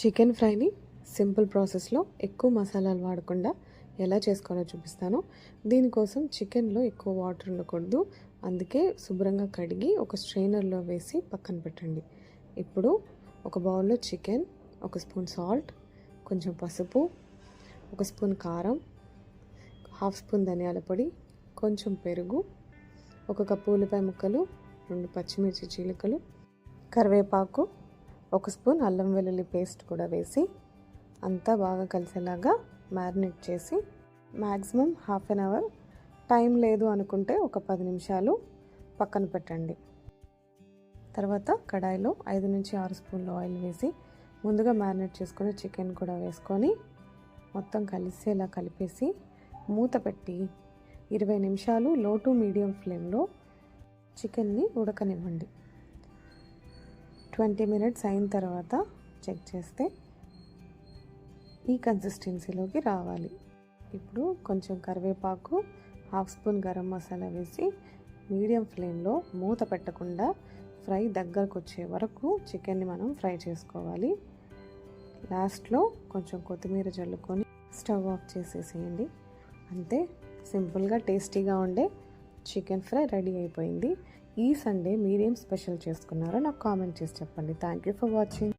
Chicken ఫ్రైని simple ప్రాసెస్లో ఎక్కువ మసాలాలు వాడకుండా ఎలా చేసుకోవాలో చూపిస్తాను. దీనికోసం చికెన్లో ఎక్కువ వాటర్ ఉండకూడదు. అందుకే శుభ్రంగా కడిగి ఒక స్ట్రైనర్లో వేసి పక్కన పెట్టండి. ఇప్పుడు ఒక బౌల్లో చికెన్, ఒక స్పూన్ సాల్ట్, కొంచెం పసుపు, ఒక స్పూన్ కారం, హాఫ్ స్పూన్ ధనియాల పొడి, కొంచెం పెరుగు, ఒక కప్పు ఉల్లిపాయ ముక్కలు, 2 పచ్చిమిర్చి చీలికలు, కరివేపాకు, ఒక స్పూన్ అల్లం వెల్లుల్లి పేస్ట్ కూడా వేసి అంతా బాగా కలిసేలాగా మ్యారినేట్ చేసి maximum half an hour, time లేదు అనుకుంటే ఒక 10 నిమిషాలు పక్కన పెట్టండి. తర్వాత కడాయిలో 5 నుంచి 6 స్పూన్ల ఆయిల్ వేసి ముందుగా మ్యారినేట్ చేసుకుని చికెన్ కూడా వేసుకొని మొత్తం కలిసేలా కలిపేసి మూత పెట్టి 20 నిమిషాలు లో టు మీడియం ఫ్లేమ్లో చికెన్ని ఉడకనివ్వండి. 20 మినిట్స్ అయిన తర్వాత చెక్ చేస్తే ఈ కన్సిస్టెన్సీలోకి రావాలి. ఇప్పుడు కొంచెం కరివేపాకు, హాఫ్ స్పూన్ గరం మసాలా వేసి మీడియం ఫ్లేమ్లో మూత పెట్టకుండా ఫ్రై దగ్గరకు వచ్చే వరకు చికెన్ని మనం ఫ్రై చేసుకోవాలి. లాస్ట్లో కొంచెం కొత్తిమీర జల్లుకొని స్టవ్ ఆఫ్ చేసేసేయండి. అంతే, సింపుల్గా టేస్టీగా ఉండే చికెన్ ఫ్రై రెడీ అయిపోయింది. ఈ సండే మీరేం స్పెషల్ చేసుకున్నారో నాకు కామెంట్ చేసి చెప్పండి. Thank you for watching.